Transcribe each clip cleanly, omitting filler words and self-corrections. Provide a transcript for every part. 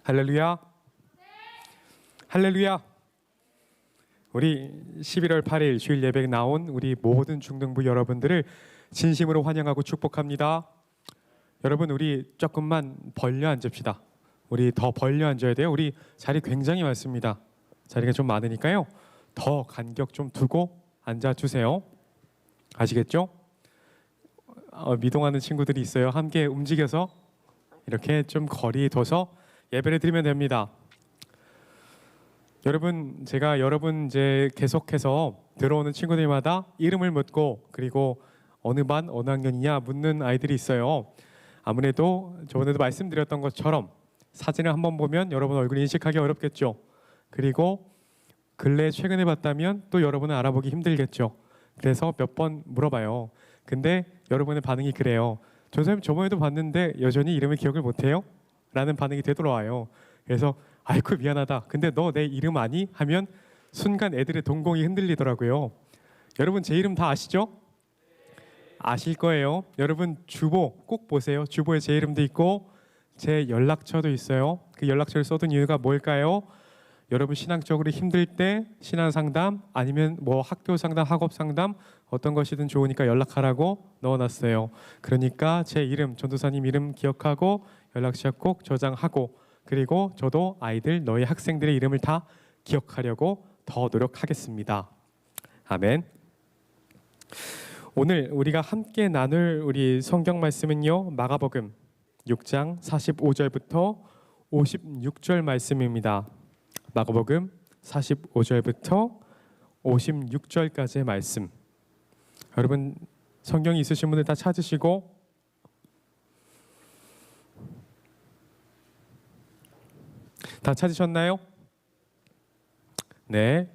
할렐루야. 할렐루야. 우리 11월 8일 주일 예배에 나온 우리 모든 중등부 여러분들을 진심으로 환영하고 축복합니다. 여러분, 우리 조금만 벌려 앉읍시다. 우리 더 벌려 앉아야 돼요. 우리 자리 굉장히 많습니다. 자리가 좀 많으니까요, 더 간격 좀 두고 앉아주세요. 아시겠죠? 미동하는 친구들이 있어요. 함께 움직여서 이렇게 좀 거리 둬서 예배를 드리면 됩니다. 여러분, 제가 여러분 이제 계속해서 들어오는 친구들마다 이름을 묻고, 그리고 어느 반 어느 학년이냐 묻는 아이들이 있어요. 아무래도 저번에도 말씀드렸던 것처럼 사진을 한번 보면 여러분 얼굴 인식하기 어렵겠죠. 그리고 근래 최근에 봤다면 또 여러분을 알아보기 힘들겠죠. 그래서 몇 번 물어봐요. 근데 여러분의 반응이 그래요. 선생님, 저번에도 봤는데 여전히 이름을 기억을 못해요? 라는 반응이 되돌아와요. 그래서 아이고 미안하다. 근데 너 내 이름 아니? 하면 순간 애들의 동공이 흔들리더라고요. 여러분, 제 이름 다 아시죠? 아실 거예요. 여러분, 주보 꼭 보세요. 주보에 제 이름도 있고 제 연락처도 있어요. 그 연락처를 써둔 이유가 뭘까요? 여러분, 신앙적으로 힘들 때 신앙 상담, 아니면 뭐 학교 상담, 학업 상담, 어떤 것이든 좋으니까 연락하라고 넣어놨어요. 그러니까 제 이름, 전도사님 이름 기억하고 연락처 꼭 저장하고, 그리고 저도 아이들, 너희 학생들의 이름을 다 기억하려고 더 노력하겠습니다. 아멘. 오늘 우리가 함께 나눌 우리 성경 말씀은요, 마가복음 6장 45절부터 56절 말씀입니다. 마가복음 45절부터 56절까지의 말씀. 여러분, 성경이 있으신 분들 다 찾으시고 다 찾으셨나요? 네,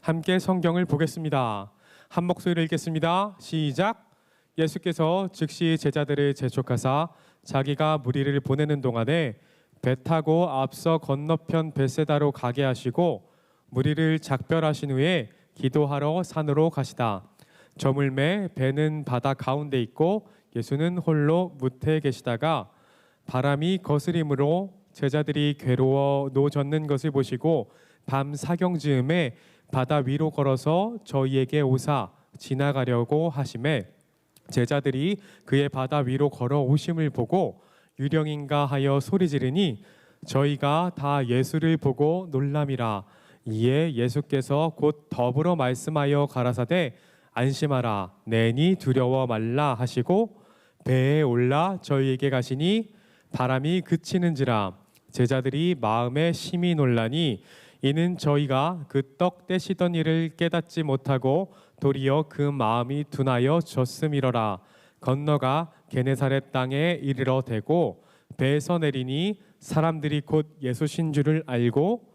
함께 성경을 보겠습니다. 한 목소리로 읽겠습니다. 시작. 예수께서 즉시 제자들을 재촉하사 자기가 무리를 보내는 동안에 배 타고 앞서 건너편 벳세다로 가게 하시고 무리를 작별하신 후에 기도하러 산으로 가시다. 저물매 배는 바다 가운데 있고 예수는 홀로 무태에 계시다가 바람이 거스림으로 제자들이 괴로워 노젓는 것을 보시고 밤 사경즈음에 바다 위로 걸어서 저희에게 오사 지나가려고 하심에 제자들이 그의 바다 위로 걸어 오심을 보고 유령인가 하여 소리 지르니 저희가 다 예수를 보고 놀람이라. 이에 예수께서 곧 더불어 말씀하여 가라사대 안심하라, 내니 두려워 말라 하시고 배에 올라 저희에게 가시니 바람이 그치는지라. 제자들이 마음에 심히 놀라니 이는 저희가 그 떡 떼시던 일을 깨닫지 못하고 도리어 그 마음이 둔하여 졌음이러라. 건너가 게네사렛 땅에 이르러 대고 배에서 내리니 사람들이 곧 예수신 줄을 알고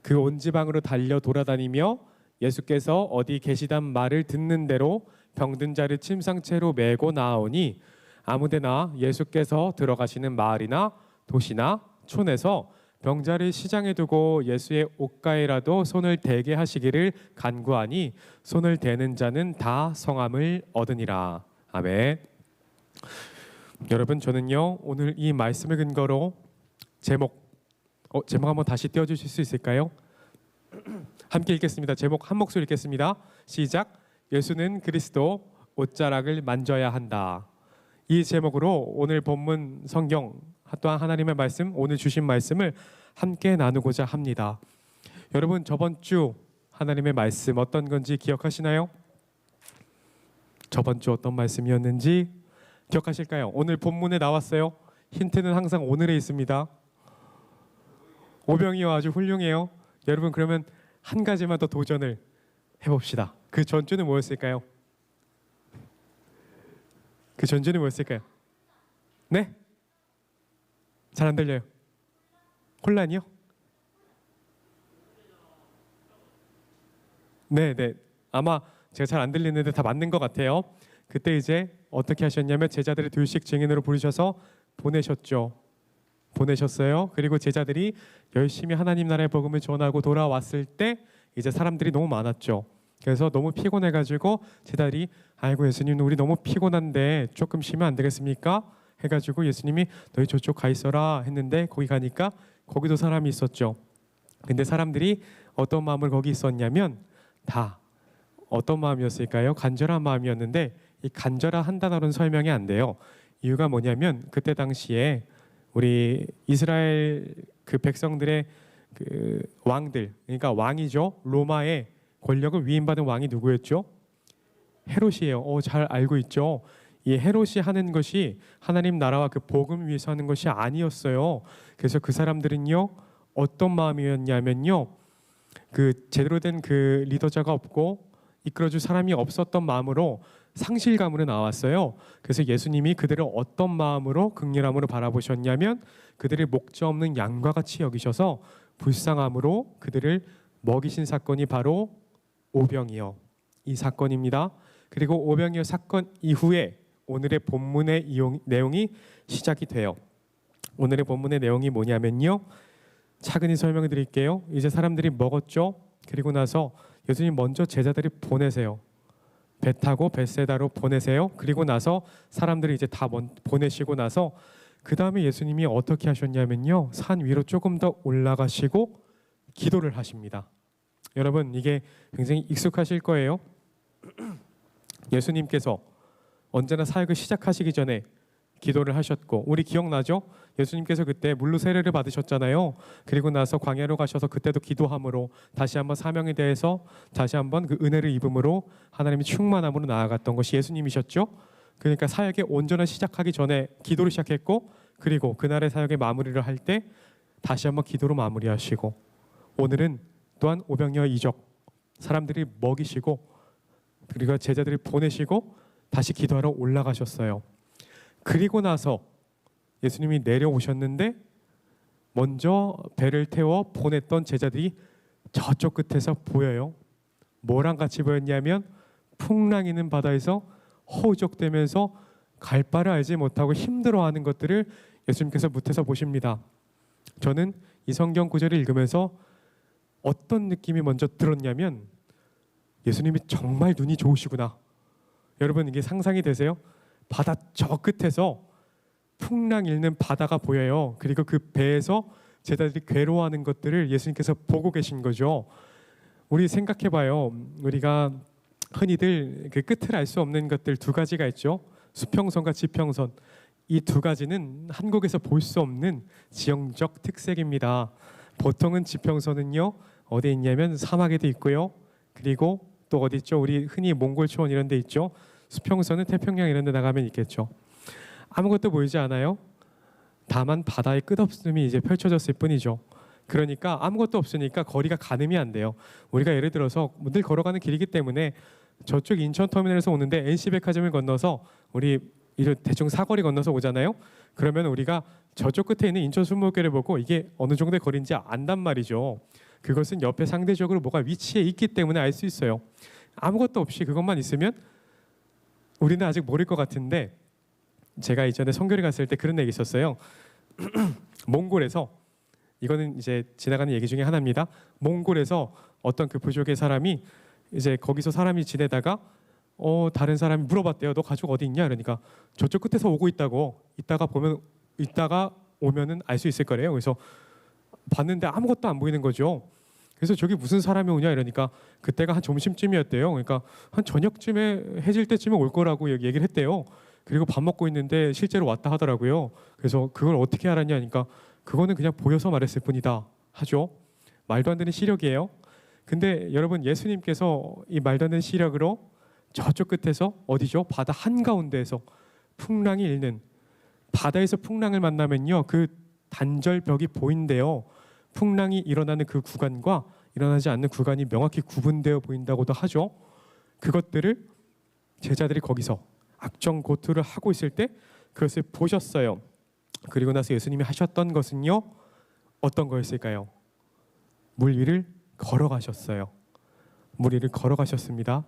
그 온 지방으로 달려 돌아다니며 예수께서 어디 계시단 말을 듣는 대로 병든 자를 침상채로 메고 나아오니 아무데나 예수께서 들어가시는 마을이나 도시나 촌에서 병자를 시장에 두고 예수의 옷가에라도 손을 대게 하시기를 간구하니 손을 대는 자는 다 성함을 얻으니라. 아멘. 여러분, 저는요 오늘 이 말씀을 근거로 제목 한번 다시 띄워주실 수 있을까요? 함께 읽겠습니다. 제목 한 목소리 읽겠습니다. 시작. 예수는 그리스도, 옷자락을 만져야 한다. 이 제목으로 오늘 본문 성경 또한 하나님의 말씀, 오늘 주신 말씀을 함께 나누고자 합니다. 여러분, 저번 주 하나님의 말씀 어떤 건지 기억하시나요? 저번 주 어떤 말씀이었는지 기억하실까요? 오늘 본문에 나왔어요. 힌트는 항상 오늘에 있습니다. 오병이어 아주 훌륭해요. 여러분, 그러면 한 가지만 더 도전을 해봅시다. 그 전주는 뭐였을까요? 그 전주는 뭐였을까요? 네? 잘 안 들려요. 혼란이요? 네. 아마 제가 잘 안 들리는데 다 맞는 것 같아요. 그때 이제 어떻게 하셨냐면 제자들을 둘씩 증인으로 부르셔서 보내셨어요. 그리고 제자들이 열심히 하나님 나라의 복음을 전하고 돌아왔을 때 이제 사람들이 너무 많았죠. 그래서 너무 피곤해가지고 제자들이 아이고 예수님, 우리 너무 피곤한데 조금 쉬면 안 되겠습니까? 해가지고 예수님이 너희 저쪽 가 있어라 했는데 거기 가니까 거기도 사람이 있었죠. 근데 사람들이 어떤 마음을 거기 있었냐면 다 어떤 마음이었을까요? 간절한 마음이었는데 이 간절한 한 단어로는 설명이 안 돼요. 이유가 뭐냐면 그때 당시에 우리 이스라엘 그 백성들의 그 왕들, 그러니까 왕이죠. 로마의 권력을 위임받은 왕이 누구였죠? 헤롯이에요. 잘 알고 있죠. 이 헤롯이 하는 것이 하나님 나라와 그 복음 위해서 하는 것이 아니었어요. 그래서 그 사람들은요 어떤 마음이었냐면요, 그 제대로 된 그 리더자가 없고 이끌어줄 사람이 없었던 마음으로 상실감으로 나왔어요. 그래서 예수님이 그들을 어떤 마음으로 극렬함으로 바라보셨냐면 그들을 목자 없는 양과 같이 여기셔서 불쌍함으로 그들을 먹이신 사건이 바로 오병이어 이 사건입니다. 그리고 오병이어 사건 이후에 오늘의 본문의 내용이 시작이 돼요. 오늘의 본문의 내용이 뭐냐면요, 차근히 설명해 드릴게요. 이제 사람들이 먹었죠. 그리고 나서 예수님 먼저 제자들이 보내세요. 배 타고 벳세다로 보내세요. 그리고 나서 사람들이 이제 다 보내시고 나서 그 다음에 예수님이 어떻게 하셨냐면요, 산 위로 조금 더 올라가시고 기도를 하십니다. 여러분 이게 굉장히 익숙하실 거예요. 예수님께서 언제나 사역을 시작하시기 전에 기도를 하셨고, 우리 기억나죠? 예수님께서 그때 물로 세례를 받으셨잖아요. 그리고 나서 광야로 가셔서 그때도 기도함으로 다시 한번 사명에 대해서 다시 한번 그 은혜를 입음으로 하나님의 충만함으로 나아갔던 것이 예수님이셨죠. 그러니까 사역의 온전한 시작하기 전에 기도를 시작했고, 그리고 그날의 사역의 마무리를 할 때 다시 한번 기도로 마무리하시고, 오늘은 또한 오병이어 이적 사람들이 먹이시고 그리고 제자들이 보내시고 다시 기도하러 올라가셨어요. 그리고 나서 예수님이 내려오셨는데 먼저 배를 태워 보냈던 제자들이 저쪽 끝에서 보여요. 뭐랑 같이 보였냐면 풍랑 있는 바다에서 허우적대면서 갈 바를 알지 못하고 힘들어하는 것들을 예수님께서 밑에서 보십니다. 저는 이 성경 구절을 읽으면서 어떤 느낌이 먼저 들었냐면 예수님이 정말 눈이 좋으시구나. 여러분 이게 상상이 되세요? 바다 저 끝에서 풍랑 일는 바다가 보여요. 그리고 그 배에서 제자들이 괴로워하는 것들을 예수님께서 보고 계신 거죠. 우리 생각해봐요. 우리가 흔히들 그 끝을 알 수 없는 것들 두 가지가 있죠. 수평선과 지평선. 이 두 가지는 한국에서 볼 수 없는 지형적 특색입니다. 보통은 지평선은요 어디 있냐면 사막에도 있고요. 그리고 또 어디 있죠? 우리 흔히 몽골 초원 이런 데 있죠. 수평선은 태평양 이런 데 나가면 있겠죠. 아무것도 보이지 않아요. 다만 바다의 끝없음이 이제 펼쳐졌을 뿐이죠. 그러니까 아무것도 없으니까 거리가 가늠이 안 돼요. 우리가 예를 들어서 늘 걸어가는 길이기 때문에 저쪽 인천터미널에서 오는데 NC백화점을 건너서 우리 대충 사거리 건너서 오잖아요. 그러면 우리가 저쪽 끝에 있는 인천 순복교를 보고 이게 어느 정도의 거리인지 안단 말이죠. 그것은 옆에 상대적으로 뭐가 위치해 있기 때문에 알 수 있어요. 아무것도 없이 그것만 있으면 우리는 아직 모를 것 같은데, 제가 이전에 선교를 갔을 때 그런 얘기 있었어요. 몽골에서, 이거는 이제 지나가는 얘기 중에 하나입니다. 몽골에서 어떤 그 부족의 사람이 이제 거기서 사람이 지내다가 다른 사람이 물어봤대요. 너 가족 어디 있냐? 그러니까 저쪽 끝에서 오고 있다고. 이따가 오면은 알 수 있을 거래요. 그래서 봤는데 아무것도 안 보이는 거죠. 그래서 저기 무슨 사람이 오냐 이러니까 그때가 한 점심쯤이었대요. 그러니까 한 저녁쯤에 해질 때쯤에 올 거라고 얘기를 했대요. 그리고 밥 먹고 있는데 실제로 왔다 하더라고요. 그래서 그걸 어떻게 알았냐 하니까 그거는 그냥 보여서 말했을 뿐이다 하죠. 말도 안 되는 시력이에요. 근데 여러분 예수님께서 이 말도 안 되는 시력으로 저쪽 끝에서 어디죠? 바다 한가운데에서 풍랑이 일는, 바다에서 풍랑을 만나면요 그 단절벽이 보인대요. 풍랑이 일어나는 그 구간과 일어나지 않는 구간이 명확히 구분되어 보인다고도 하죠. 그것들을 제자들이 거기서 악정고투를 하고 있을 때 그것을 보셨어요. 그리고 나서 예수님이 하셨던 것은요 어떤 거였을까요? 물 위를 걸어가셨어요. 물 위를 걸어가셨습니다.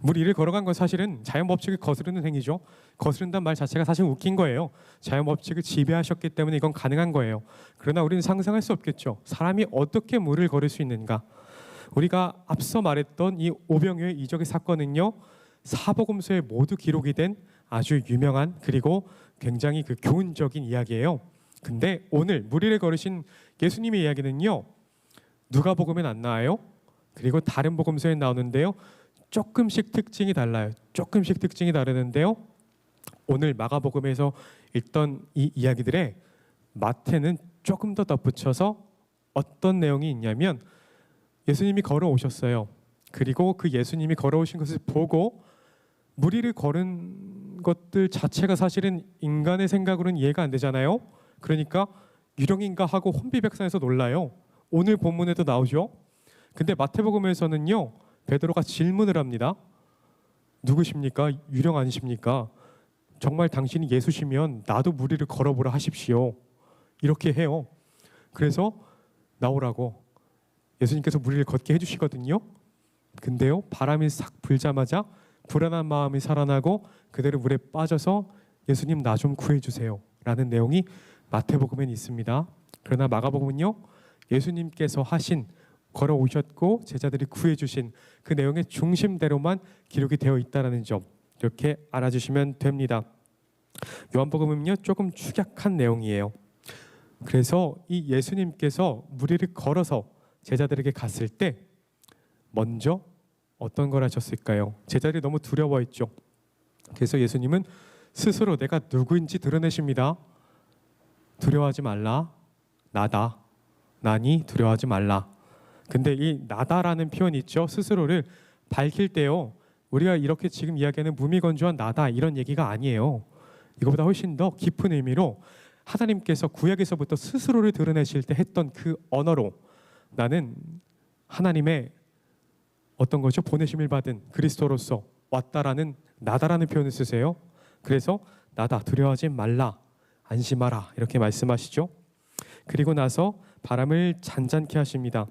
물 위를 걸어간 건 사실은 자연 법칙을 거스르는 행위죠. 거스른다는 말 자체가 사실 웃긴 거예요. 자연 법칙을 지배하셨기 때문에 이건 가능한 거예요. 그러나 우리는 상상할 수 없겠죠. 사람이 어떻게 물을 걸을 수 있는가? 우리가 앞서 말했던 이 오병이어의 이적의 사건은요 사복음서에 모두 기록이 된 아주 유명한 그리고 굉장히 그 교훈적인 이야기예요. 근데 오늘 무리를 걸으신 예수님의 이야기는요, 누가복음엔 안 나와요. 그리고 다른 복음서에 나오는데요, 조금씩 특징이 달라요. 조금씩 특징이 다르는데요, 오늘 마가복음에서 읽던 이 이야기들에 마태는 조금 더 덧붙여서 어떤 내용이 있냐면, 예수님이 걸어오셨어요. 그리고 그 예수님이 걸어오신 것을 보고 무리를 걸은 것들 자체가 사실은 인간의 생각으로는 이해가 안 되잖아요. 그러니까 유령인가 하고 혼비백산해서 놀라요. 오늘 본문에도 나오죠. 근데 마태복음에서는요, 베드로가 질문을 합니다. 누구십니까? 유령 아니십니까? 정말 당신이 예수시면 나도 무리를 걸어보라 하십시오. 이렇게 해요. 그래서 나오라고 예수님께서 무리를 걷게 해주시거든요. 근데요, 바람이 싹 불자마자 불안한 마음이 살아나고 그대로 물에 빠져서 예수님 나 좀 구해주세요 라는 내용이 마태복음엔 있습니다. 그러나 마가복음은요, 예수님께서 하신, 걸어오셨고 제자들이 구해주신 그 내용의 중심대로만 기록이 되어 있다는 점, 이렇게 알아주시면 됩니다. 요한복음은요, 조금 축약한 내용이에요. 그래서 이 예수님께서 무리를 걸어서 제자들에게 갔을 때 먼저 어떤 걸 하셨을까요? 제자들이 너무 두려워했죠. 그래서 예수님은 스스로 내가 누구인지 드러내십니다. 두려워하지 말라. 나다. 나니 두려워하지 말라. 근데 이 나다라는 표현이 있죠. 스스로를 밝힐 때요, 우리가 이렇게 지금 이야기하는 무미건조한 나다 이런 얘기가 아니에요. 이거보다 훨씬 더 깊은 의미로 하나님께서 구약에서부터 스스로를 드러내실 때 했던 그 언어로 나는 하나님의 어떤 거죠? 보내심을 받은 그리스도로서 왔다라는 나다라는 표현을 쓰세요. 그래서 나다, 두려워하지 말라, 안심하라 이렇게 말씀하시죠. 그리고 나서 바람을 잔잔케 하십니다.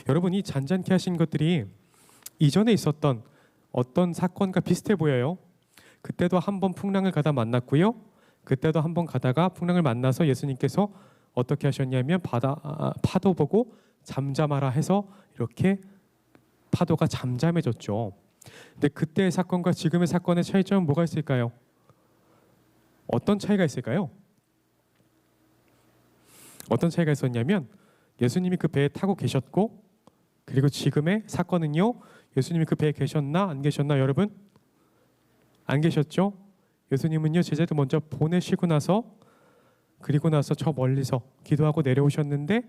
여러분, 이 잔잔케 하신 것들이 이전에 있었던 어떤 사건과 비슷해 보여요. 그때도 한번 풍랑을 가다 만났고요, 그때도 한번 가다가 풍랑을 만나서 예수님께서 어떻게 하셨냐면 파도 보고 잠잠하라 해서 이렇게 파도가 잠잠해졌죠. 근데 그때의 사건과 지금의 사건의 차이점은 뭐가 있을까요? 어떤 차이가 있을까요? 어떤 차이가 있었냐면, 예수님이 그 배에 타고 계셨고, 그리고 지금의 사건은요, 예수님이 그 배에 계셨나 안 계셨나? 여러분, 안 계셨죠? 예수님은요, 제자들 먼저 보내시고 나서, 그리고 나서 저 멀리서 기도하고 내려오셨는데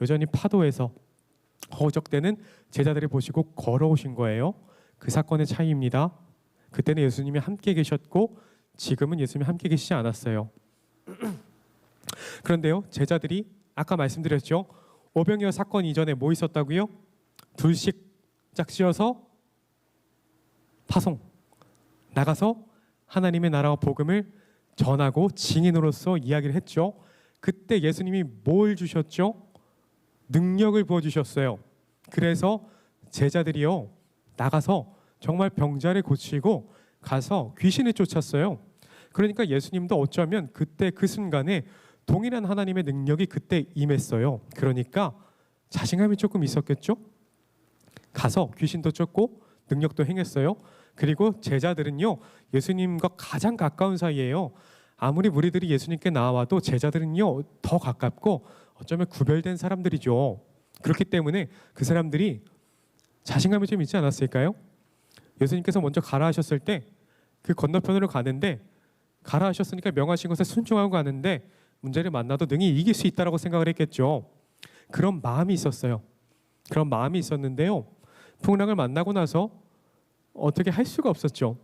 여전히 파도에서 허우적대는 제자들이 보시고 걸어오신 거예요. 그 사건의 차이입니다. 그때는 예수님이 함께 계셨고 지금은 예수님이 함께 계시지 않았어요. 그런데요, 제자들이 아까 말씀드렸죠. 오병이어 사건 이전에 뭐 있었다고요? 둘씩 짝지어서 파송, 나가서 하나님의 나라와 복음을 전하고 증인으로서 이야기를 했죠. 그때 예수님이 뭘 주셨죠? 능력을 부어주셨어요. 그래서 제자들이요, 나가서 정말 병자를 고치고 가서 귀신을 쫓았어요. 그러니까 예수님도 어쩌면 그때 그 순간에 동일한 하나님의 능력이 그때 임했어요. 그러니까 자신감이 조금 있었겠죠? 가서 귀신도 쫓고 능력도 행했어요. 그리고 제자들은요, 예수님과 가장 가까운 사이예요. 아무리 무리들이 예수님께 나와도 제자들은요, 더 가깝고 어쩌면 구별된 사람들이죠. 그렇기 때문에 그 사람들이 자신감이 좀 있지 않았을까요? 예수님께서 먼저 가라 하셨을 때 그 건너편으로 가는데, 가라 하셨으니까 명하신 것에 순종하고 가는데 문제를 만나도 능히 이길 수 있다라고 생각을 했겠죠. 그런 마음이 있었어요. 그런 마음이 있었는데요, 풍랑을 만나고 나서 어떻게 할 수가 없었죠.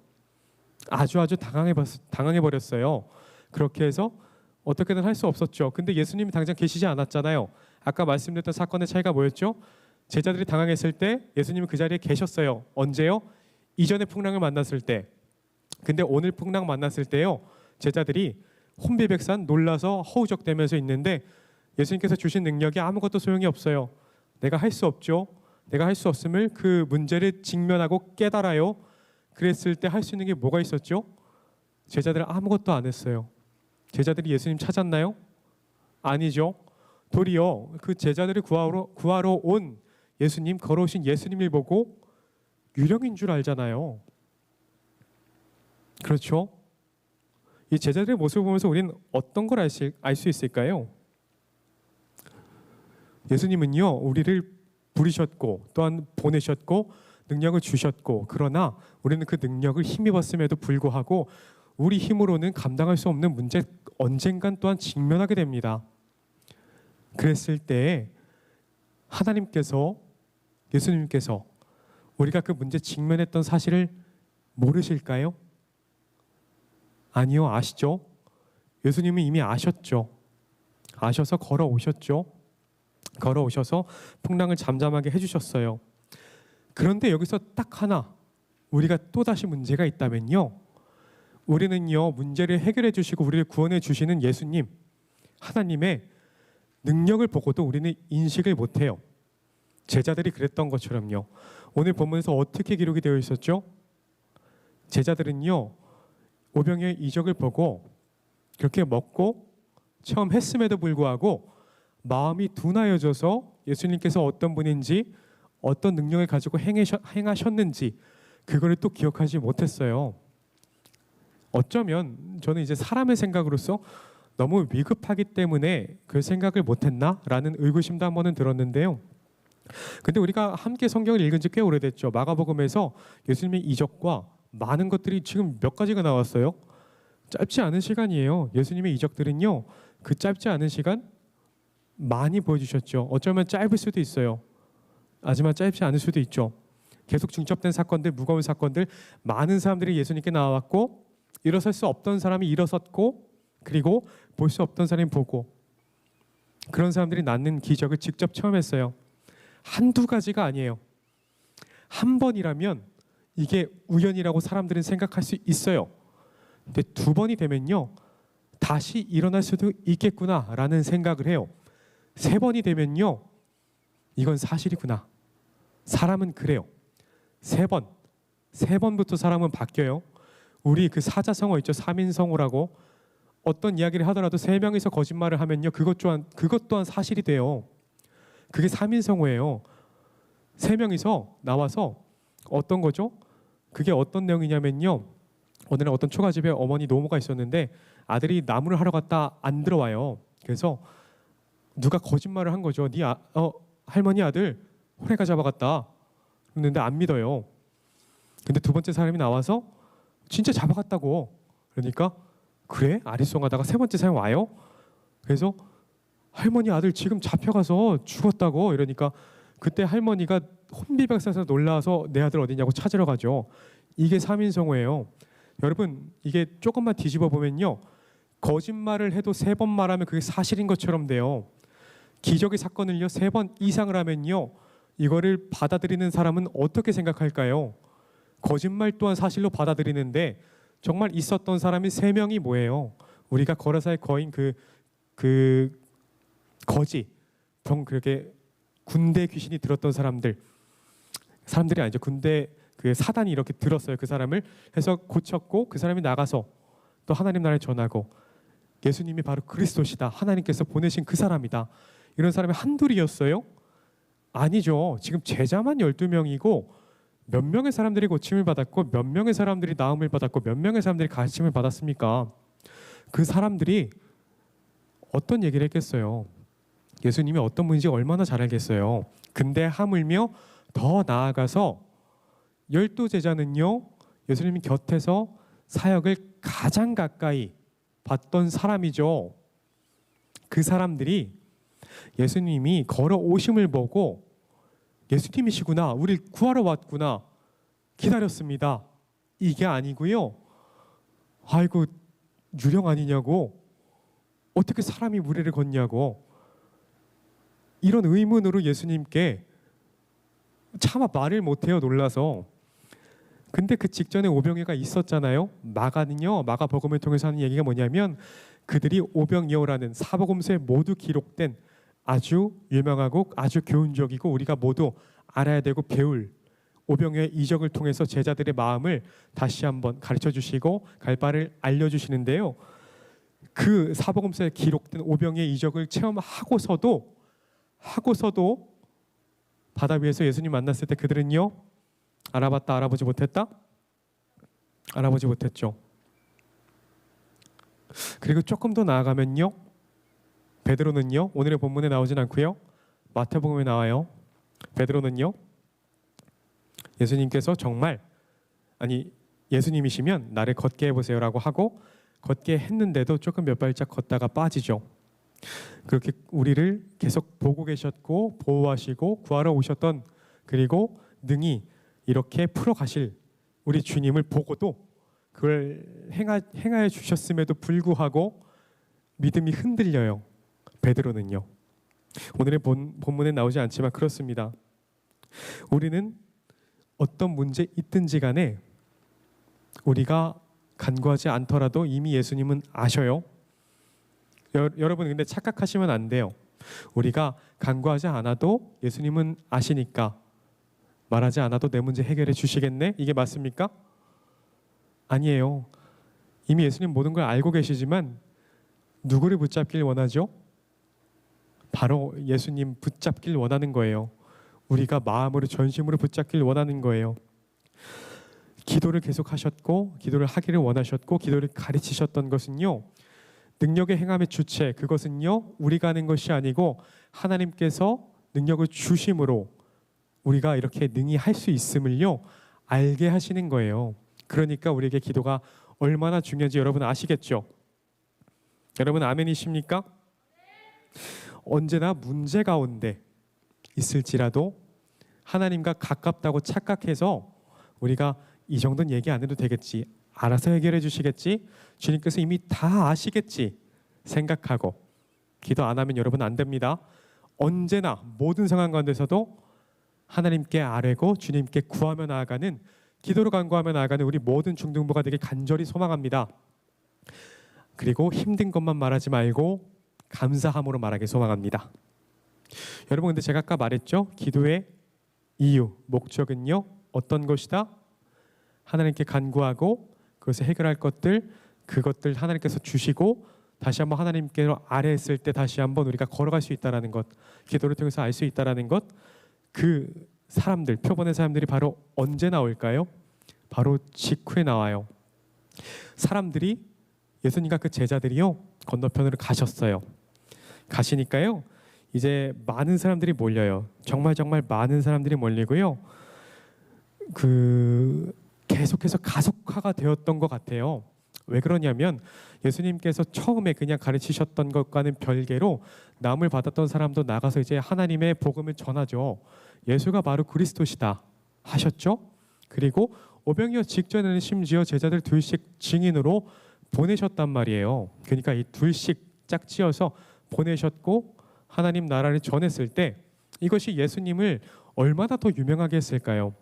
아주 당황해 버렸어요. 그렇게 해서 어떻게든 할 수 없었죠. 근데 예수님이 당장 계시지 않았잖아요. 아까 말씀드렸던 사건의 차이가 뭐였죠? 제자들이 당황했을 때 예수님은 그 자리에 계셨어요. 언제요? 이전에 풍랑을 만났을 때. 근데 오늘 풍랑 만났을 때요, 제자들이 혼비백산 놀라서 허우적대면서 있는데 예수님께서 주신 능력이 아무것도 소용이 없어요. 내가 할 수 없죠. 내가 할 수 없음을 그 문제를 직면하고 깨달아요. 그랬을 때 할 수 있는 게 뭐가 있었죠? 제자들은 아무것도 안 했어요. 제자들이 예수님 찾았나요? 아니죠. 도리어 그 제자들을 구하러 온 예수님, 걸어오신 예수님을 보고 유령인 줄 알잖아요. 그렇죠? 이 제자들의 모습을 보면서 우리는 어떤 걸 알 수 있을까요? 예수님은요, 우리를 부르셨고 또한 보내셨고 능력을 주셨고, 그러나 우리는 그 능력을 힘입었음에도 불구하고 우리 힘으로는 감당할 수 없는 문제 언젠간 또한 직면하게 됩니다. 그랬을 때 하나님께서, 예수님께서 우리가 그 문제 직면했던 사실을 모르실까요? 아니요, 아시죠? 예수님은 이미 아셨죠. 아셔서 걸어오셨죠. 걸어오셔서 풍랑을 잠잠하게 해주셨어요. 그런데 여기서 딱 하나 우리가 또다시 문제가 있다면요, 우리는요, 문제를 해결해 주시고 우리를 구원해 주시는 예수님, 하나님의 능력을 보고도 우리는 인식을 못해요. 제자들이 그랬던 것처럼요. 오늘 본문에서 어떻게 기록이 되어 있었죠? 제자들은요, 오병이어의 이적을 보고 그렇게 먹고 체험했음에도 불구하고 마음이 둔하여져서 예수님께서 어떤 분인지, 어떤 능력을 가지고 행하셨는지 그거를 또 기억하지 못했어요. 어쩌면 저는 이제 사람의 생각으로서 너무 위급하기 때문에 그 생각을 못했나라는 의구심도 한번은 들었는데요. 근데 우리가 함께 성경을 읽은 지 꽤 오래됐죠. 마가복음에서 예수님의 이적과 많은 것들이 지금 몇 가지가 나왔어요. 짧지 않은 시간이에요. 예수님의 이적들은요, 그 짧지 않은 시간 많이 보여주셨죠. 어쩌면 짧을 수도 있어요. 하지만 짧지 않을 수도 있죠. 계속 중첩된 사건들, 무거운 사건들, 많은 사람들이 예수님께 나왔고 일어설 수 없던 사람이 일어섰고, 그리고 볼 수 없던 사람이 보고, 그런 사람들이 낳는 기적을 직접 체험했어요. 한두 가지가 아니에요. 한 번이라면 이게 우연이라고 사람들은 생각할 수 있어요. 근데 두 번이 되면요, 다시 일어날 수도 있겠구나라는 생각을 해요. 세 번이 되면요, 이건 사실이구나. 사람은 그래요. 세 번부터 사람은 바뀌어요. 우리 그 사자성어 있죠, 삼인성어라고. 어떤 이야기를 하더라도 세 명이서 거짓말을 하면요, 그것 또한 사실이 돼요. 그게 삼인성어예요. 세 명이서 나와서 어떤 거죠? 그게 어떤 내용이냐면요, 오늘은 어떤 초가집에 어머니 노모가 있었는데 아들이 나무를 하러 갔다 안 들어와요. 그래서 누가 거짓말을 한 거죠. 할머니 아들 호래가 잡아갔다. 그랬는데 안 믿어요. 근데 두 번째 사람이 나와서 진짜 잡아갔다고. 그러니까 그래? 아리송하다가 세 번째 사람이 와요. 그래서 할머니 아들 지금 잡혀가서 죽었다고. 이러니까 그때 할머니가 혼비백산해서 놀라서 내 아들 어디냐고 찾으러 가죠. 이게 삼인성어예요. 여러분, 이게 조금만 뒤집어 보면요, 거짓말을 해도 세 번 말하면 그게 사실인 것처럼 돼요. 기적의 사건을요, 세 번 이상을 하면요, 이거를 받아들이는 사람은 어떻게 생각할까요? 거짓말 또한 사실로 받아들이는데 정말 있었던 사람이 세 명이 뭐예요? 우리가 거라사의 거인 그 거지, 그렇게 군대 귀신이 들었던 사람들이 아니죠. 군대 그 사단이 이렇게 들었어요. 그 사람을 해서 고쳤고, 그 사람이 나가서 또 하나님 나라에 전하고, 예수님이 바로 그리스도시다, 하나님께서 보내신 그 사람이다, 이런 사람이 한둘이었어요? 아니죠. 지금 제자만 12명이고 몇 명의 사람들이 고침을 받았고 몇 명의 사람들이 나음을 받았고 몇 명의 사람들이 가르침을 받았습니까? 그 사람들이 어떤 얘기를 했겠어요? 예수님이 어떤 분인지 얼마나 잘 알겠어요. 근데 하물며 더 나아가서 12제자는요, 예수님 곁에서 사역을 가장 가까이 봤던 사람이죠. 그 사람들이 예수님이 걸어오심을 보고 예수님이시구나, 우리를 구하러 왔구나, 기다렸습니다, 이게 아니고요, 아이고 유령 아니냐고, 어떻게 사람이 무리를 걷냐고, 이런 의문으로 예수님께 차마 말을 못해요, 놀라서. 근데 그 직전에 오병이어가 있었잖아요. 마가복음을 통해서 하는 얘기가 뭐냐면, 그들이 오병이어라는 사복음서에 모두 기록된 아주 유명하고 아주 교훈적이고 우리가 모두 알아야 되고 배울 오병이어의 이적을 통해서 제자들의 마음을 다시 한번 가르쳐 주시고 갈 바를 알려주시는데요. 그 사복음서에 기록된 오병이어의 이적을 체험하고서도 바다 위에서 예수님 만났을 때 그들은요, 알아봤다 알아보지 못했다? 알아보지 못했죠. 그리고 조금 더 나아가면요, 베드로는요, 오늘의 본문에 나오진 않고요, 마태복음에 나와요. 베드로는요, 예수님께서 정말, 아니 예수님이시면 나를 걷게 해보세요라고 하고 걷게 했는데도 조금 몇 발짝 걷다가 빠지죠. 그렇게 우리를 계속 보고 계셨고 보호하시고 구하러 오셨던, 그리고 능히 이렇게 풀어가실 우리 주님을 보고도 그걸 행하여 주셨음에도 불구하고 믿음이 흔들려요. 베드로는요. 오늘의 본문에 나오지 않지만 그렇습니다. 우리는 어떤 문제 있든지 간에 우리가 간구하지 않더라도 이미 예수님은 아셔요. 여러분 근데 착각하시면 안 돼요. 우리가 간구하지 않아도 예수님은 아시니까 말하지 않아도 내 문제 해결해 주시겠네? 이게 맞습니까? 아니에요. 이미 예수님 모든 걸 알고 계시지만 누구를 붙잡길 원하죠? 바로 예수님 붙잡길 원하는 거예요. 우리가 마음으로 전심으로 붙잡길 원하는 거예요. 기도를 계속 하셨고 기도를 하기를 원하셨고 기도를 가르치셨던 것은요, 능력의 행함의 주체, 그것은요 우리가 하는 것이 아니고 하나님께서 능력을 주심으로 우리가 이렇게 능히 할 수 있음을요 알게 하시는 거예요. 그러니까 우리에게 기도가 얼마나 중요한지 여러분 아시겠죠? 여러분 아멘이십니까? 언제나 문제 가운데 있을지라도 하나님과 가깝다고 착각해서 우리가 이 정도는 얘기 안 해도 되겠지, 알아서 해결해 주시겠지, 주님께서 이미 다 아시겠지 생각하고 기도 안 하면 여러분 안 됩니다. 언제나 모든 상황 가운데서도 하나님께 아뢰고 주님께 구하며 나아가는, 기도로 간구하며 나아가는 우리 모든 중등부가 되길 간절히 소망합니다. 그리고 힘든 것만 말하지 말고 감사함으로 말하길 소망합니다. 여러분 근데 제가 아까 말했죠? 기도의 이유, 목적은요 어떤 것이다? 하나님께 간구하고 그것을 해결할 것들, 그것들 하나님께서 주시고 다시 한번 하나님께로 아뢰했을 때 다시 한번 우리가 걸어갈 수 있다는 것, 기도를 통해서 알 수 있다는 것. 그 사람들, 표본의 사람들이 바로 언제 나올까요? 바로 직후에 나와요. 사람들이, 예수님과 그 제자들이요 건너편으로 가셨어요. 가시니까요 이제 많은 사람들이 몰려요. 정말 많은 사람들이 몰리고요, 계속해서 가속화가 되었던 것 같아요. 왜 그러냐면 예수님께서 처음에 그냥 가르치셨던 것과는 별개로 남을 받았던 사람도 나가서 이제 하나님의 복음을 전하죠. 예수가 바로 그리스도시다 하셨죠. 그리고 오병이어 직전에는 심지어 제자들 둘씩 증인으로 보내셨단 말이에요. 그러니까 이 둘씩 짝지어서 보내셨고 하나님 나라를 전했을 때 이것이 예수님을 얼마나 더 유명하게 했을까요?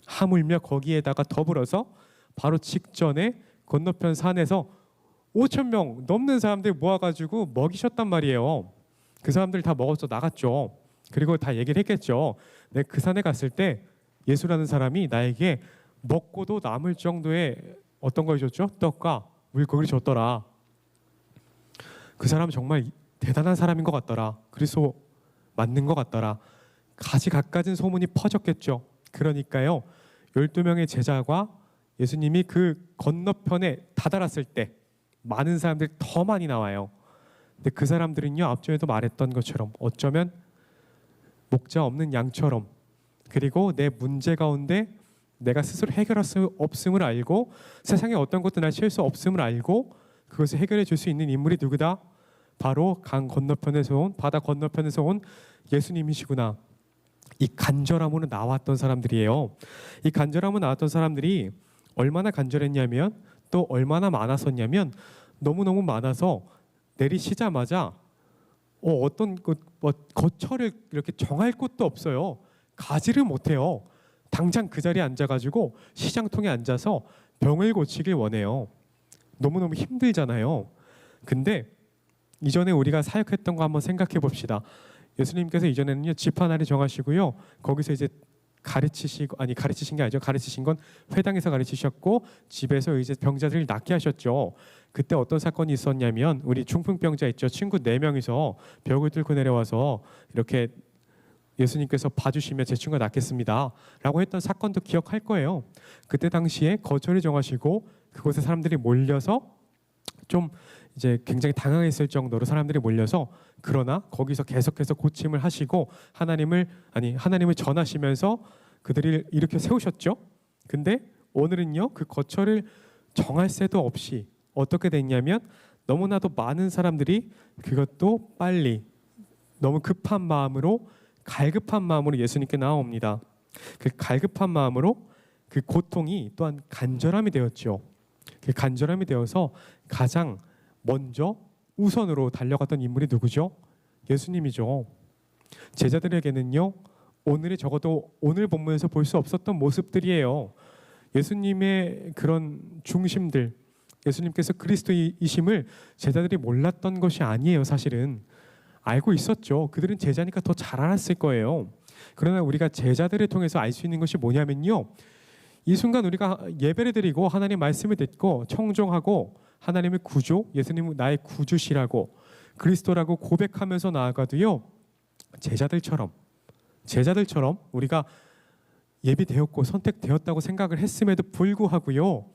하물며 거기에다가 더불어서 바로 직전에 건너편 산에서 5,000명 넘는 사람들 모아가지고 먹이셨단 말이에요. 그 사람들 다 먹어서 나갔죠. 그리고 다 얘기를 했겠죠. 내가 그 산에 갔을 때 예수라는 사람이 나에게 먹고도 남을 정도의 어떤 걸 줬죠? 떡과 물고기를 줬더라. 그 사람 정말 대단한 사람인 것 같더라. 그리스도 맞는 것 같더라. 가지각가진 소문이 퍼졌겠죠. 그러니까요 12명의 제자가 예수님이 그 건너편에 다다랐을 때 많은 사람들이 더 많이 나와요. 근데 그 사람들은요 앞전에도 말했던 것처럼 어쩌면 목자 없는 양처럼, 그리고 내 문제 가운데 내가 스스로 해결할 수 없음을 알고 세상에 어떤 것도 날 채울 수 없음을 알고 그것을 해결해 줄 수 있는 인물이 누구다? 바로 강 건너편에서 온, 바다 건너편에서 온 예수님이시구나. 이 간절함으로 나왔던 사람들이에요. 이 간절함으로 나왔던 사람들이 얼마나 간절했냐면, 또 얼마나 많았었냐면 너무너무 많아서 내리시자마자 어떤 거처를 이렇게 정할 곳도 없어요. 가지를 못해요. 당장 그 자리에 앉아가지고 시장통에 앉아서 병을 고치길 원해요. 너무너무 힘들잖아요. 근데 이전에 우리가 사역했던 거 한번 생각해 봅시다. 예수님께서 이전에는요 집 하나를 정하시고요 거기서 이제 가르치신 게 아니죠. 가르치신 건 회당에서 가르치셨고 집에서 이제 병자들을 낫게 하셨죠. 그때 어떤 사건이 있었냐면 우리 중풍병자 있죠. 친구 4명이서 벽을 뚫고 내려와서 이렇게 예수님께서 봐주시면 제 친구가 낫겠습니다 라고 했던 사건도 기억할 거예요. 그때 당시에 거처를 정하시고 그곳에 사람들이 몰려서 좀 이제 굉장히 당황했을 정도로 사람들이 몰려서, 그러나 거기서 계속해서 고침을 하시고 하나님을 전하시면서 그들을 일으켜 세우셨죠. 근데 오늘은요, 그 거처를 정할 새도 없이 어떻게 됐냐면, 너무나도 많은 사람들이 그것도 빨리, 너무 급한 마음으로, 갈급한 마음으로 예수님께 나옵니다. 그 갈급한 마음으로 그 고통이 또한 간절함이 되었죠. 그 간절함이 되어서 가장 먼저 우선으로 달려갔던 인물이 누구죠? 예수님이죠. 제자들에게는요, 오늘이 적어도 오늘 본문에서 볼 수 없었던 모습들이에요. 예수님의 그런 중심들, 예수님께서 그리스도이심을 제자들이 몰랐던 것이 아니에요. 사실은 알고 있었죠. 그들은 제자니까 더 잘 알았을 거예요. 그러나 우리가 제자들을 통해서 알 수 있는 것이 뭐냐면요, 이 순간 우리가 예배를 드리고 하나님 말씀을 듣고 청종하고 하나님의 구주, 예수님은 나의 구주시라고 그리스도라고 고백하면서 나아가도요, 제자들처럼 우리가 예비되었고 선택되었다고 생각을 했음에도 불구하고요,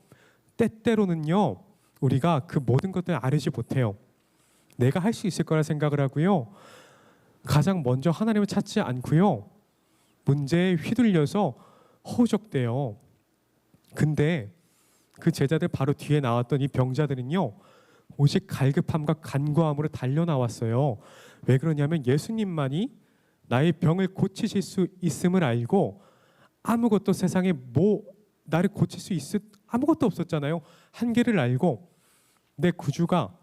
때때로는요, 우리가 그 모든 것들을 아뢰지 못해요. 내가 할 수 있을 거라 생각을 하고요, 가장 먼저 하나님을 찾지 않고요, 문제에 휘둘려서 허우적대요. 근데 그 제자들 바로 뒤에 나왔던 이 병자들은요, 오직 갈급함과 간구함으로 달려 나왔어요. 왜 그러냐면 예수님만이 나의 병을 고치실 수 있음을 알고, 아무것도 세상에 나를 고칠 수 있을 아무것도 없었잖아요. 한계를 알고 내 구주가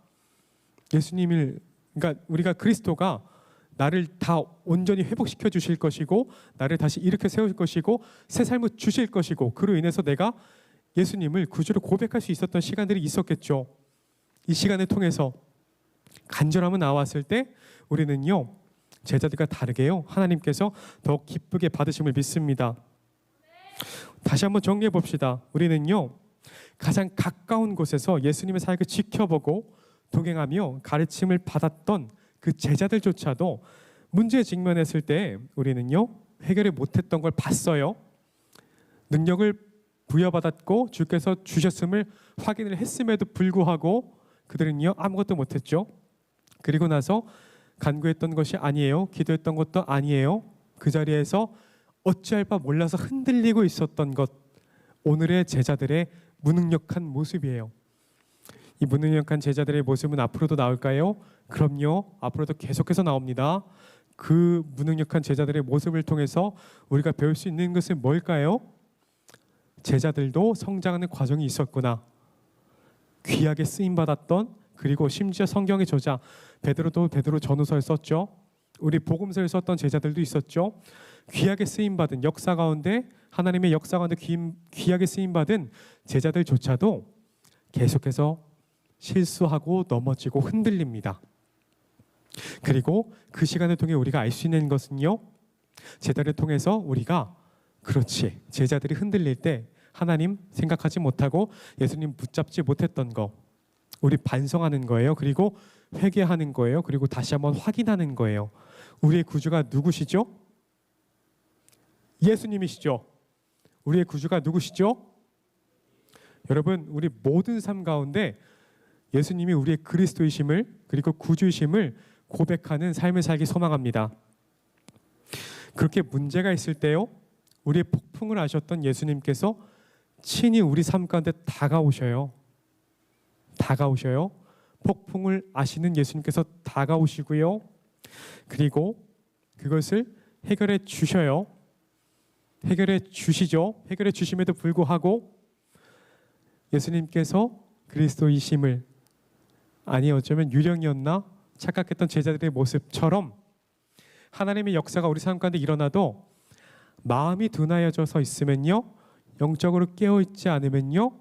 예수님을, 그러니까 우리가 그리스도가 나를 다 온전히 회복시켜 주실 것이고, 나를 다시 일으켜 세울 것이고, 새 삶을 주실 것이고, 그로 인해서 내가 예수님을 구주로 고백할 수 있었던 시간들이 있었겠죠. 이 시간을 통해서 간절함은 나왔을 때 우리는요, 제자들과 다르게요, 하나님께서 더 기쁘게 받으심을 믿습니다. 다시 한번 정리해 봅시다. 우리는요, 가장 가까운 곳에서 예수님의 사역을 지켜보고 동행하며 가르침을 받았던 그 제자들조차도 문제에 직면했을 때 우리는요, 해결을 못했던 걸 봤어요. 능력을 부여받았고 주께서 주셨음을 확인을 했음에도 불구하고 그들은요, 아무것도 못했죠. 그리고 나서 간구했던 것이 아니에요. 기도했던 것도 아니에요. 그 자리에서 어찌할 바 몰라서 흔들리고 있었던 것, 오늘의 제자들의 무능력한 모습이에요. 이 무능력한 제자들의 모습은 앞으로도 나올까요? 그럼요, 앞으로도 계속해서 나옵니다. 그 무능력한 제자들의 모습을 통해서 우리가 배울 수 있는 것은 뭘까요? 제자들도 성장하는 과정이 있었구나. 귀하게 쓰임받았던, 그리고 심지어 성경의 저자 베드로도 베드로 전후서를 썼죠. 우리 복음서를 썼던 제자들도 있었죠. 귀하게 쓰임받은 역사 가운데, 하나님의 역사 가운데 귀하게 쓰임받은 제자들조차도 계속해서 실수하고 넘어지고 흔들립니다. 그리고 그 시간을 통해 우리가 알 수 있는 것은요, 제자를 통해서 우리가, 그렇지, 제자들이 흔들릴 때 하나님 생각하지 못하고 예수님 붙잡지 못했던 거, 우리 반성하는 거예요. 그리고 회개하는 거예요. 그리고 다시 한번 확인하는 거예요. 우리의 구주가 누구시죠? 예수님이시죠. 우리의 구주가 누구시죠? 여러분, 우리 모든 삶 가운데 예수님이 우리의 그리스도이심을, 그리고 구주이심을 고백하는 삶을 살기 소망합니다. 그렇게 문제가 있을 때요, 우리의 폭풍을 아셨던 예수님께서 친히 우리 삶 가운데 다가오셔요. 폭풍을 아시는 예수님께서 다가오시고요, 그리고 그것을 해결해 주셔요. 해결해 주시죠. 해결해 주심에도 불구하고 예수님께서 그리스도이심을, 아니 어쩌면 유령이었나 착각했던 제자들의 모습처럼 하나님의 역사가 우리 삶 가운데 일어나도 마음이 둔하여져서 있으면요, 영적으로 깨어있지 않으면요,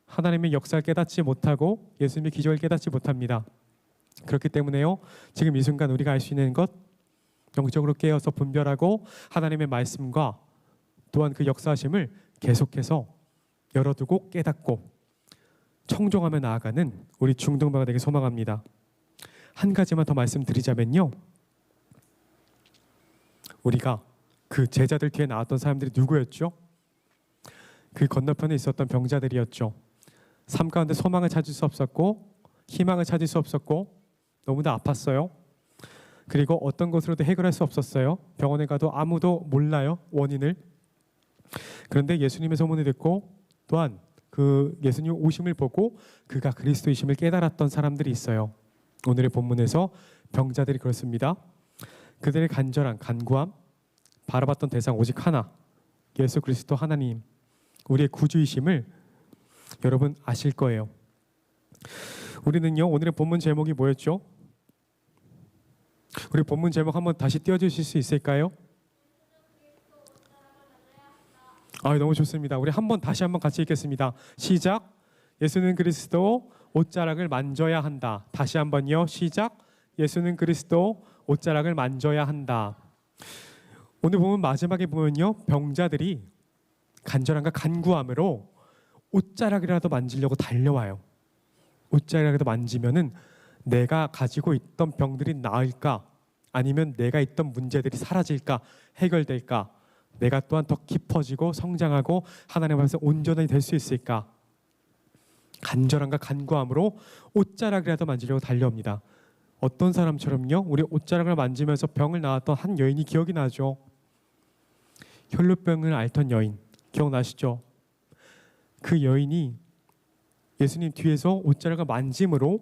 하나님의 역사를 깨닫지 못하고 예수님의 기적을 깨닫지 못합니다. 그렇기 때문에요, 지금 이 순간 우리가 알 수 있는 것, 영적으로 깨어서 분별하고 하나님의 말씀과 또한 그 역사하심을 계속해서 열어두고 깨닫고 청종하며 나아가는 우리 중등부가 되길 소망합니다. 한 가지만 더 말씀드리자면요, 우리가 그 제자들 뒤에 나왔던 사람들이 누구였죠? 그 건너편에 있었던 병자들이었죠. 삶 가운데 소망을 찾을 수 없었고 희망을 찾을 수 없었고 너무나 아팠어요. 그리고 어떤 것으로도 해결할 수 없었어요. 병원에 가도 아무도 몰라요, 원인을. 그런데 예수님의 소문을 듣고 또한 그 예수님 오심을 보고 그가 그리스도이심을 깨달았던 사람들이 있어요. 오늘의 본문에서 병자들이 그렇습니다. 그들의 간절한 간구함, 바라봤던 대상 오직 하나, 예수 그리스도 하나님, 우리의 구주이심을 여러분 아실 거예요. 우리는요, 오늘의 본문 제목이 뭐였죠? 우리 본문 제목 한번 다시 띄워주실 수 있을까요? 너무 좋습니다. 우리 다시 한번 같이 읽겠습니다. 시작. 예수는 그리스도 옷자락을 만져야 한다. 다시 한번요. 시작. 예수는 그리스도 옷자락을 만져야 한다. 오늘 보면 마지막에 보면요, 병자들이 간절함과 간구함으로 옷자락이라도 만지려고 달려와요. 옷자락이라도 만지면은 내가 가지고 있던 병들이 나을까? 아니면 내가 있던 문제들이 사라질까? 해결될까? 내가 또한 더 깊어지고 성장하고 하나님 앞에서 온전히 될 수 있을까? 간절함과 간구함으로 옷자락이라도 만지려고 달려옵니다. 어떤 사람처럼요? 우리 옷자락을 만지면서 병을 낳았던 한 여인이 기억이 나죠. 혈루병을 앓던 여인 기억나시죠? 그 여인이 예수님 뒤에서 옷자락을 만짐으로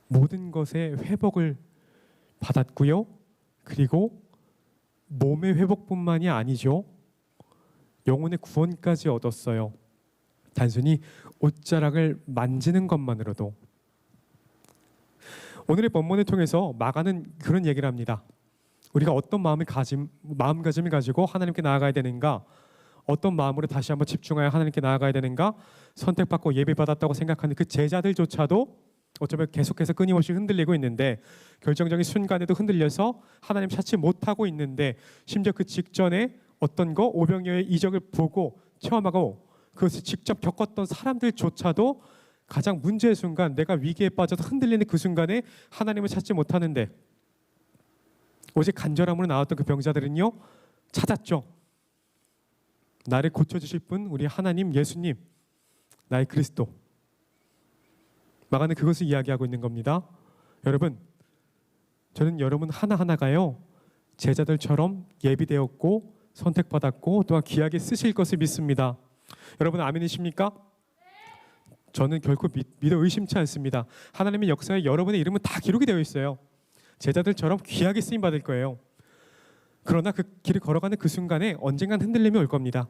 모든 것의 회복을 받았고요. 그리고 몸의 회복뿐만이 아니죠. 영혼의 구원까지 얻었어요. 단순히 옷자락을 만지는 것만으로도. 오늘의 본문을 통해서 마가는 그런 얘기를 합니다. 우리가 어떤 마음가짐을 가지고 하나님께 나아가야 되는가? 어떤 마음으로 다시 한번 집중하여 하나님께 나아가야 되는가? 선택받고 예비받았다고 생각하는 그 제자들조차도 어쩌면 계속해서 끊임없이 흔들리고 있는데, 결정적인 순간에도 흔들려서 하나님 찾지 못하고 있는데, 심지어 그 직전에 어떤 거 오병이어의 이적을 보고 체험하고 그것을 직접 겪었던 사람들조차도 가장 문제의 순간, 내가 위기에 빠져서 흔들리는 그 순간에 하나님을 찾지 못하는데, 오직 간절함으로 나왔던 그 병자들은요, 찾았죠. 나를 고쳐주실 분, 우리 하나님 예수님, 나의 그리스도. 마가는 그것을 이야기하고 있는 겁니다. 여러분, 저는 여러분 하나하나가요, 제자들처럼 예비되었고 선택받았고 또한 귀하게 쓰실 것을 믿습니다. 여러분 아멘이십니까? 저는 결코 믿어 의심치 않습니다. 하나님의 역사에 여러분의 이름은 다 기록이 되어 있어요. 제자들처럼 귀하게 쓰임 받을 거예요. 그러나 그 길을 걸어가는 그 순간에 언젠간 흔들림이 올 겁니다.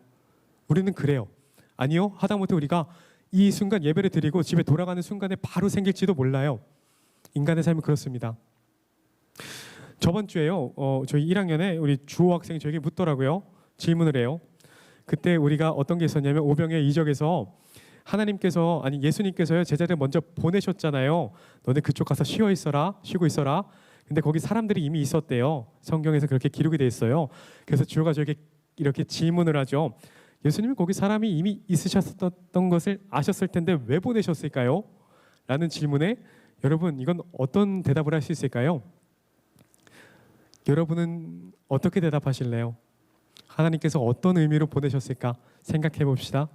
우리는 그래요. 아니요, 하다못해 우리가 이 순간 예배를 드리고 집에 돌아가는 순간에 바로 생길지도 몰라요. 인간의 삶은 그렇습니다. 저번 주에요, 저희 1학년에 우리 주호 학생이 저에게 묻더라고요. 질문을 해요. 그때 우리가 어떤 게 있었냐면, 오병이어 이적에서 하나님께서, 아니 예수님께서요, 제자들 먼저 보내셨잖아요. 너네 그쪽 가서 쉬고 있어라. 근데 거기 사람들이 이미 있었대요. 성경에서 그렇게 기록이 돼 있어요. 그래서 주호가 저에게 이렇게 질문을 하죠. 예수님이 거기 사람이 이미 있으셨던 것을 아셨을 텐데 왜 보내셨을까요? 라는 질문에 여러분, 이건 어떤 대답을 할 수 있을까요? 여러분은 어떻게 대답하실래요? 하나님께서 어떤 의미로 보내셨을까 생각해 봅시다.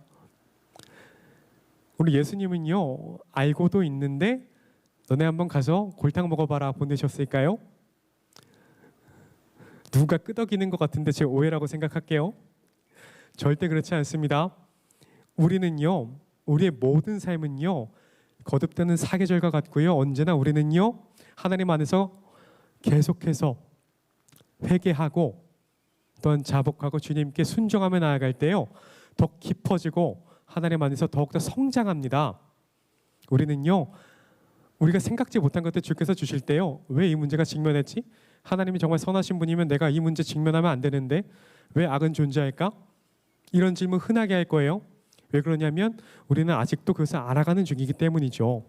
우리 예수님은요, 알고도 있는데 너네 한번 가서 골탕 먹어봐라 보내셨을까요? 누가 끄덕이는 것 같은데 제 오해라고 생각할게요. 절대 그렇지 않습니다. 우리는요, 우리의 모든 삶은요, 거듭되는 사계절과 같고요, 언제나 우리는요, 하나님 안에서 계속해서 회개하고 또한 자복하고 주님께 순종하며 나아갈 때요, 더 깊어지고 하나님 안에서 더욱더 성장합니다. 우리는요, 우리가 생각지 못한 것들 주께서 주실 때요, 왜 이 문제가 직면했지? 하나님이 정말 선하신 분이면 내가 이 문제 직면하면 안 되는데 왜 악은 존재할까? 이런 질문 흔하게 할 거예요. 왜 그러냐면 우리는 아직도 그것을 알아가는 중이기 때문이죠.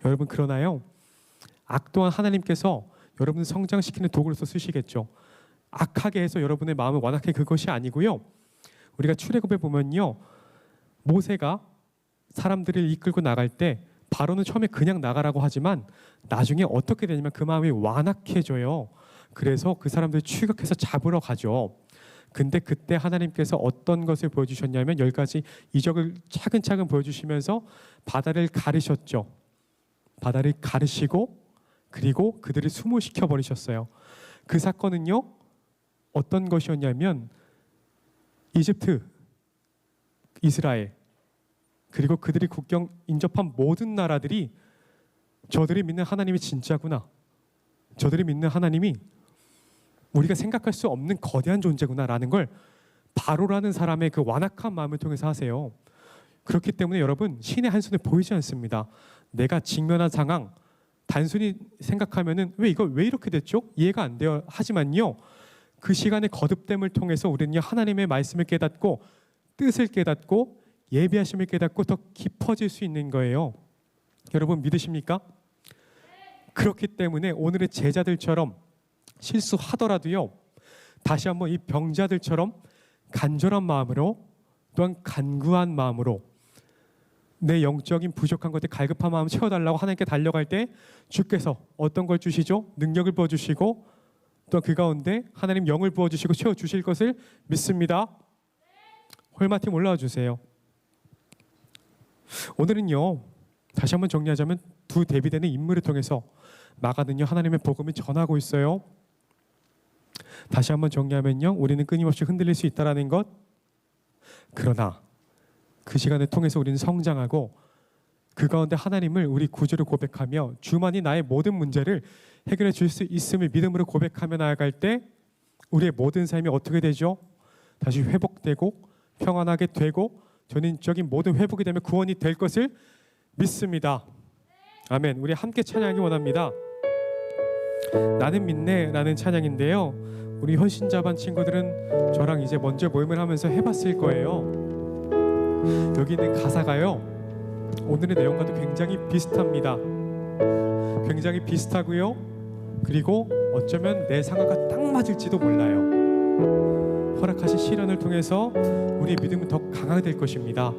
여러분, 그러나요, 악 또한 하나님께서 여러분을 성장시키는 도구로서 쓰시겠죠. 악하게 해서 여러분의 마음을 완악해, 그것이 아니고요. 우리가 출애굽에 보면요, 모세가 사람들을 이끌고 나갈 때 바로는 처음에 그냥 나가라고 하지만 나중에 어떻게 되냐면 그 마음이 완악해져요. 그래서 그 사람들을 추격해서 잡으러 가죠. 근데 그때 하나님께서 어떤 것을 보여주셨냐면 10가지 이적을 차근차근 보여주시면서 바다를 가르셨죠. 바다를 가르시고 그리고 그들을 수모시켜 버리셨어요. 그 사건은요, 어떤 것이었냐면 이집트, 이스라엘, 그리고 그들이 국경 인접한 모든 나라들이 저들이 믿는 하나님이 진짜구나, 저들이 믿는 하나님이 우리가 생각할 수 없는 거대한 존재구나라는 걸 바로라는 사람의 그 완악한 마음을 통해서 하세요. 그렇기 때문에 여러분, 신의 한 손에 보이지 않습니다. 내가 직면한 상황 단순히 생각하면은 왜 이렇게 됐죠? 이해가 안 돼요. 하지만요, 그 시간의 거듭됨을 통해서 우리는요, 하나님의 말씀을 깨닫고 뜻을 깨닫고 예비하심을 깨닫고 더 깊어질 수 있는 거예요. 여러분 믿으십니까? 그렇기 때문에 오늘의 제자들처럼 실수하더라도요, 다시 한번 이 병자들처럼 간절한 마음으로, 또한 간구한 마음으로 내 영적인 부족한 것들 갈급한 마음 채워달라고 하나님께 달려갈 때 주께서 어떤 걸 주시죠? 능력을 부어주시고 또 그 가운데 하나님 영을 부어주시고 채워주실 것을 믿습니다. 홀마팀 올라와 주세요. 오늘은요, 다시 한번 정리하자면 두 대비되는 인물을 통해서 마가는요, 하나님의 복음을 전하고 있어요. 다시 한번 정리하면요, 우리는 끊임없이 흔들릴 수 있다는 것, 그러나 그 시간을 통해서 우리는 성장하고 그 가운데 하나님을 우리 구주를 고백하며 주만이 나의 모든 문제를 해결해 줄 수 있음을 믿음으로 고백하며 나아갈 때 우리의 모든 삶이 어떻게 되죠? 다시 회복되고 평안하게 되고 전인적인 모든 회복이 되면 구원이 될 것을 믿습니다. 아멘. 우리 함께 찬양하기 원합니다. 나는 믿네 라는 찬양인데요, 우리 현신자반 친구들은 저랑 이제 먼저 모임을 하면서 해봤을 거예요. 여기 있는 가사가요, 오늘의 내용과도 굉장히 비슷합니다. 굉장히 비슷하고요, 그리고 어쩌면 내 상황과 딱 맞을지도 몰라요. 허락하신 시련을 통해서 우리의 믿음은 더 강하게 될 것입니다.